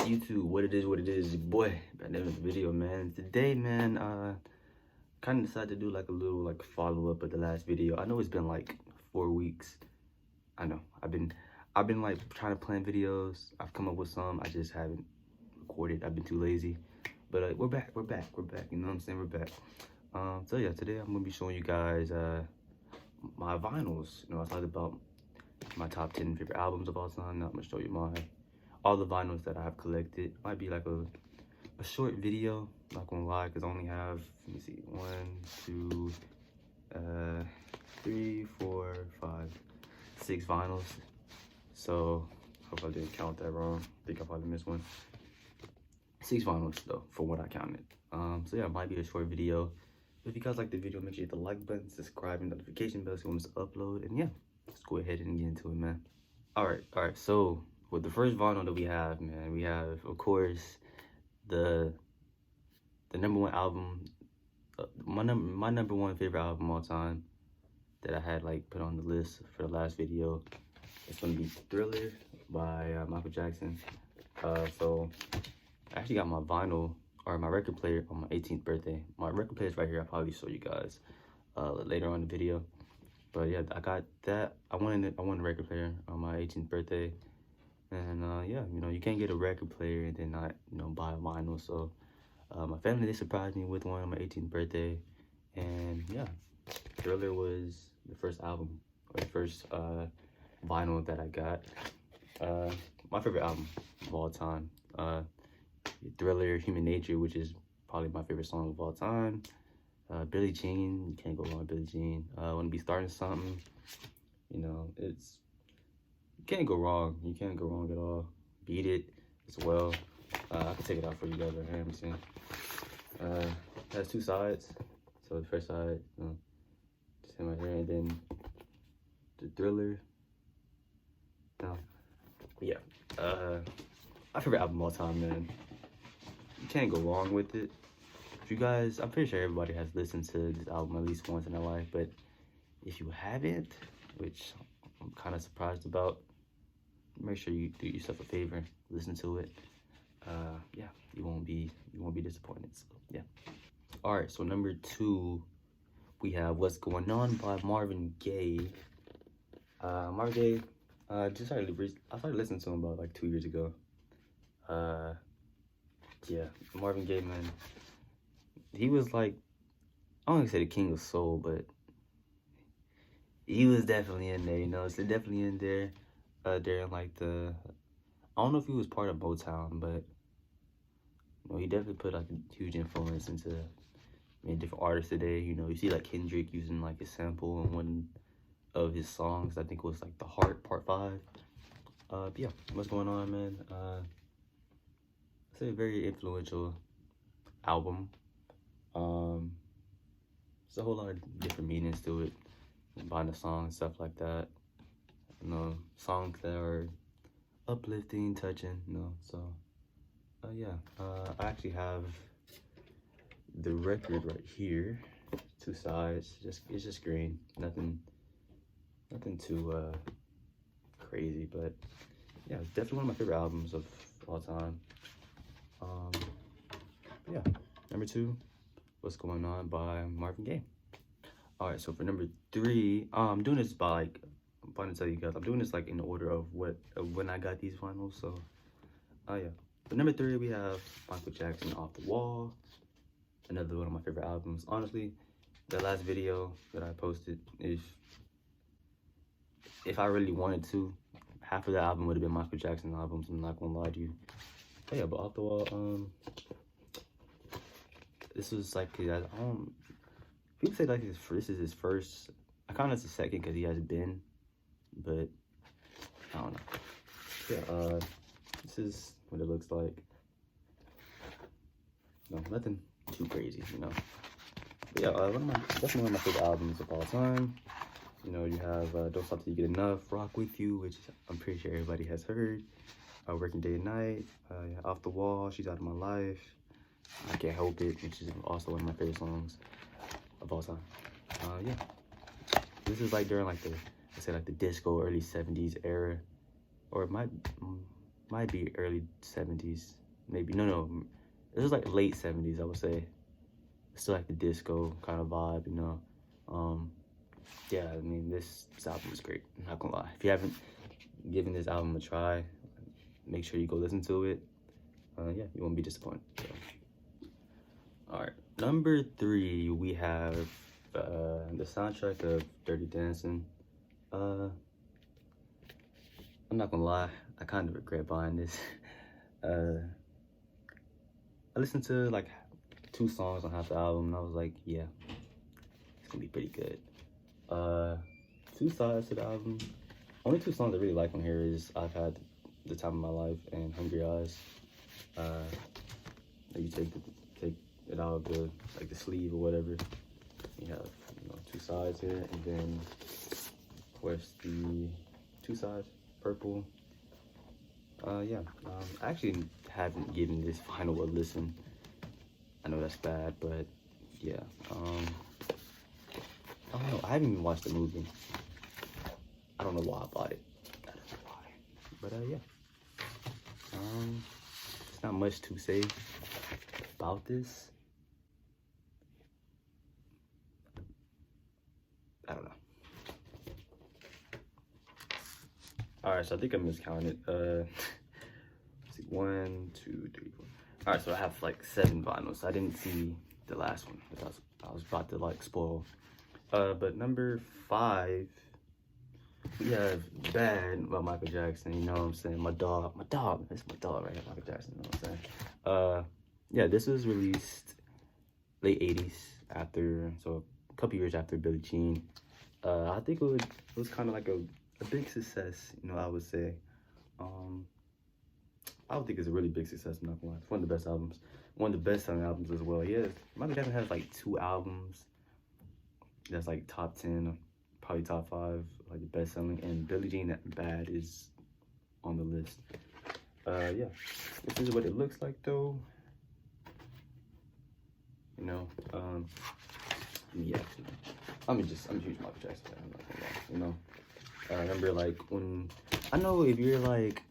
YouTube? What it is, your boy. Back there with the video, man. Today, man, kind of decided to do like a little like follow-up of the last video. I know it's been like 4 weeks. I know I've been like trying to plan videos. I've come up with some. I just haven't recorded. I've been too lazy. But we're back. You know what I'm saying? We're back. So yeah, today I'm gonna be showing you guys my vinyls. You know, I talked about my top 10 favorite albums of all time. Now I'm gonna show you all the vinyls that I have collected. Might be like a short video, not gonna lie, because I only have, let me see, 1, 2, 3, 4, 5, 6 vinyls. So hope I didn't count that wrong. I think I probably missed one. 6 vinyls though, for what I counted. So yeah, it might be a short video. If you guys like the video, make sure you hit the like button, subscribe, and notification bell so you want us to upload. And yeah, let's go ahead and get into it, man. All right. So with the first vinyl that we have, man, we have, of course, the number one album, my number one favorite album of all time that I had like put on the list for the last video. It's gonna be Thriller by Michael Jackson. So I actually got my vinyl or my record player on my 18th birthday. My record player is right here. I'll probably show you guys later on in the video. But yeah, I got that. I wanted a record player on my 18th birthday. And yeah, you know, you can't get a record player and then not, you know, buy a vinyl. So my family, they surprised me with one on my 18th birthday. And yeah, Thriller was the first album, or the first vinyl that I got. My favorite album of all time. Thriller, Human Nature, which is probably my favorite song of all time. Billie Jean, you can't go wrong with Billie Jean. Wanna Be Starting Something. You know, you can't go wrong. You can't go wrong at all. Beat It as well. I can take it out for you guys right here. Let me see. It has 2 sides. So the first side, you know, just him right here, and then the Thriller. No, yeah. My favorite album of all time, man. You can't go wrong with it. If you guys, I'm pretty sure everybody has listened to this album at least once in their life, but if you haven't, which I'm kind of surprised about, make sure you do yourself a favor, listen to it. Yeah, you won't be disappointed. So yeah. All right, so number 2, we have What's Going On by Marvin Gaye. Marvin Gaye, I started listening to him about like 2 years ago. Yeah, Marvin Gaye, man, he was like, I don't want to say the king of soul, but he was definitely in there, you know. So definitely in there during like I don't know if he was part of Motown, but you know, he definitely put like a huge influence into different artists today. You know, you see like Kendrick using like a sample in one of his songs. I think it was like The Heart Part 5. But yeah, What's Going On, man? It's a very influential album. There's a whole lot of different meanings to it behind the song and stuff like that. You know, songs that are uplifting, touching, you know. So yeah, I actually have the record right here, 2 sides. It's just green, nothing too crazy, but yeah, it's definitely one of my favorite albums of all time. Yeah, number 2, What's Going On by Marvin Gaye. All right, so for number 3, I'm doing this by like, I'm trying to tell you guys, I'm doing this like in the order of when I got these vinyls. So yeah, for number 3, we have Michael Jackson, Off the Wall. Another one of my favorite albums. Honestly, the last video that I posted, if I really wanted to, half of the album would have been Michael Jackson albums. I'm not gonna lie to you. But yeah, but Off the Wall, this was like, people say like this is his first. I count it as a second because he has been, but I don't know. Yeah, this is what it looks like. No, nothing too crazy, you know. But yeah, definitely one of my favorite albums of all time. You know, you have Don't Stop Till You Get Enough, Rock With You, which I'm pretty sure everybody has heard. Working Day and Night, yeah, Off the Wall, She's Out of My Life, I Can't Help It, which is also one of my favorite songs of all time. Yeah, this is like during like the disco early 70s era, or it might might be early 70s, maybe. No, this is like late 70s, I would say. Still like the disco kind of vibe, you know. Yeah, I mean, this album is great. I'm not gonna lie. If you haven't given this album a try, make sure you go listen to it. Yeah, you won't be disappointed. So. All right, number 3, we have the soundtrack of Dirty Dancing. I'm not gonna lie, I kind of regret buying this. I listened to like 2 songs on half the album, and I was like, yeah, it's gonna be pretty good. 2 sides to the album. Only 2 songs I really like on here is I've Had the Time of My Life and Hungry Eyes. You take it out of the the sleeve or whatever. You have 2 sides here, and then of course the 2 sides, purple. Yeah. I actually haven't given this final a listen. I know that's bad, but yeah. I don't know. I haven't even watched the movie. I don't know why I bought it. I don't know why. But yeah. There's not much to say about this. I don't know. Alright, so I think I miscounted. Let's see, 1, 2, 3, 4. Alright, so I have like 7 vinyls. I didn't see the last one. I was about to like spoil. But number 5, we have Bad by Michael Jackson. You know what I'm saying? My dog. That's my dog right here, Michael Jackson. You know what I'm saying? Yeah, this was released late 80s, so a couple years after Billie Jean. I think it was kind of like a big success, I would say. I would think it's a really big success, I'm not gonna lie. It's one of the best albums. One of the best selling albums as well. Yeah, Michael Jackson has like 2 albums that's like top 10, probably top 5, like the best selling, and Billie Jean Bad is on the list. Yeah, this is what it looks like though. Yeah, I'm a huge Michael Jackson fan, I'm not gonna lie, I remember like when, I know if you're black,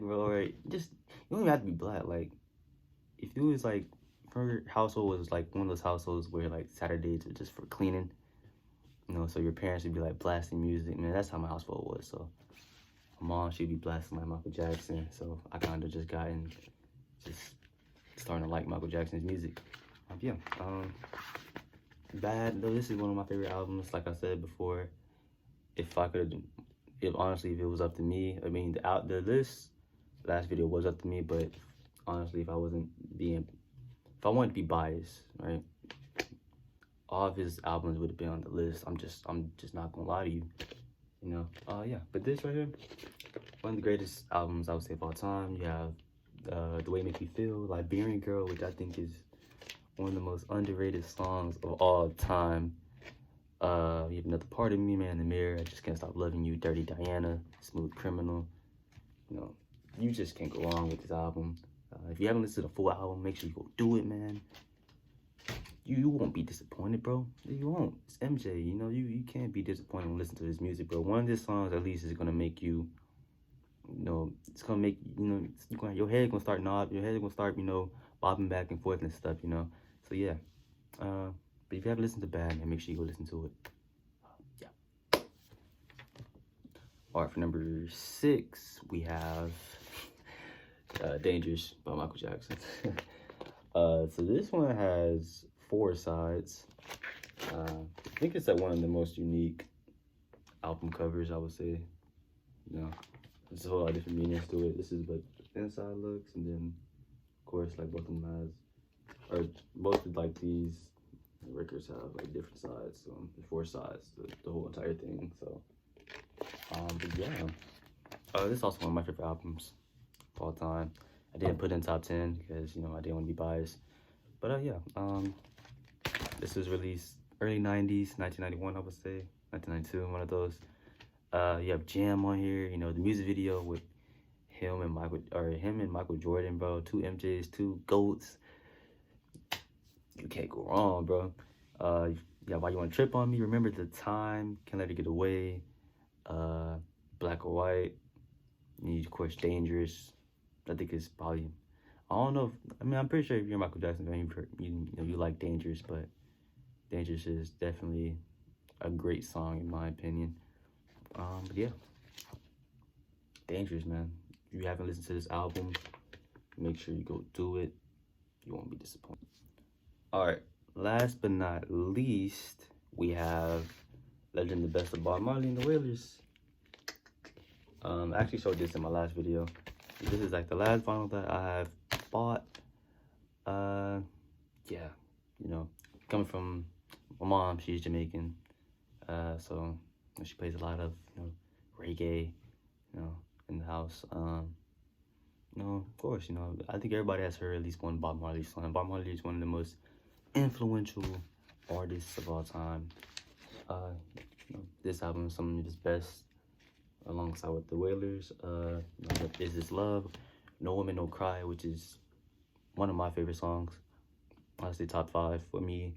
bro, right, you don't even have to be black. Like, if it was like, her household was like one of those households where like Saturdays were just for cleaning, so your parents would be like blasting music, man. That's how my household was. So my mom, she'd be blasting like Michael Jackson, so I kind of just got in, just starting to like Michael Jackson's music. Yeah. Bad though, this is one of my favorite albums. Like I said before, if it was up to me, I mean, the last video was up to me, but honestly, if I wanted to be biased, right, all of his albums would have been on the list. I'm just not gonna lie to you, yeah. But this right here, one of the greatest albums I would say of all time. You have The Way It Makes Me Feel, Liberian Girl, which I think is one of the most underrated songs of all time. You have Another Part of Me, Man in the Mirror, I Just Can't Stop Loving You, Dirty Diana, Smooth Criminal. You just can't go wrong with this album. If you haven't listened to the full album, make sure you go do it, man. You won't be disappointed, bro. You won't. It's MJ, you can't be disappointed when listening to his music, bro. One of his songs, at least, is gonna make you, it's gonna make, your head gonna start bobbing back and forth and stuff, So yeah. But if you haven't listened to Bad, man, make sure you go listen to it. Yeah. Alright, for number 6, we have Dangerous by Michael Jackson. So this one has 4 sides. I think it's one of the most unique album covers, I would say. There's a whole lot of different meanings to it. This is what the inside looks, and then, of course, like both of them both of these records have different sides. So there's 4 sides to the whole entire thing. So, but yeah. This is also one of my favorite albums of all time. I didn't put it in top 10 because I didn't want to be biased. But yeah, this was released early 90s, 1991, I would say, 1992, one of those. You have Jam on here. The music video with him and Michael Jordan, bro. 2 MJs, 2 GOATs. You can't go wrong, bro. Yeah, Why You Wanna Trip on Me, Remember the Time, Can't Let It Get Away, Black or White. And of course, Dangerous. I think it's probably, I don't know. I'm pretty sure if you're a Michael Jackson fan, you like Dangerous, but Dangerous is definitely a great song in my opinion. But yeah, Dangerous, man. If you haven't listened to this album, make sure you go do it. You won't be disappointed. All right, last but not least, we have Legend the Best of Bob Marley and the Wailers. I actually showed this in my last video. This is like the last vinyl that I have bought. Yeah, you know, coming from my mom, she's Jamaican. So she plays a lot of, reggae, in the house. Of course, I think everybody has heard at least one Bob Marley song. Bob Marley is one of the most influential artists of all time. This album is some of his best, alongside with the Wailers. Is This Love, No Woman No Cry, which is one of my favorite songs. Honestly, top 5 for me.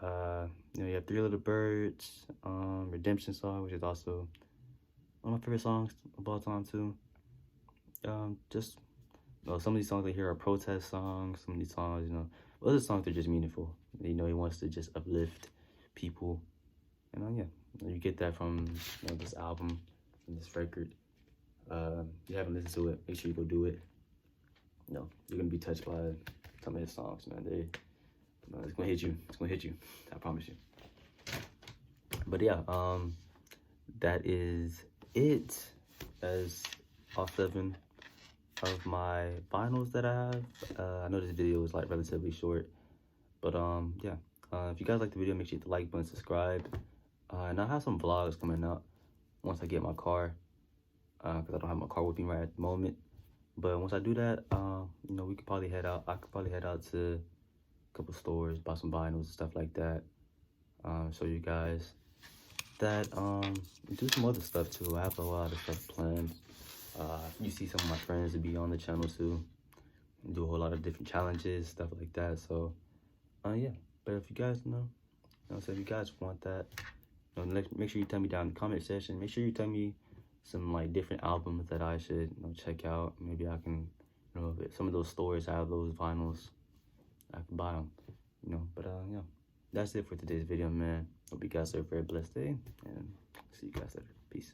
You have Three Little Birds, Redemption Song, which is also one of my favorite songs of all time too. Just some of these songs I hear are protest songs. Some of these songs, other songs are just meaningful. He wants to just uplift people. Yeah, you get that from this album and this record. If you haven't listened to it, make sure you go do it. You're gonna be touched by some of his songs, man. It's gonna hit you. It's gonna hit you. I promise you. But yeah, that is it. As all 7 of my vinyls that I have. I know this video is like relatively short, but yeah. If you guys like the video, make sure you hit the like button, subscribe. And I have some vlogs coming out once I get my car, because I don't have my car with me right at the moment. But once I do that, we could probably head out. I could probably head out to a couple stores, buy some vinyls and stuff like that. Show you guys that. Do some other stuff too. I have a lot of stuff planned. You see some of my friends to be on the channel too. Do a whole lot of different challenges, stuff like that. So, yeah. But if you guys so if you guys want that, make sure you tell me down in the comment section. Make sure you tell me some like different albums that I should check out. Maybe I can, if some of those stores have those vinyls, I can buy them. But yeah, that's it for today's video, man. Hope you guys have a very blessed day, and see you guys later. Peace.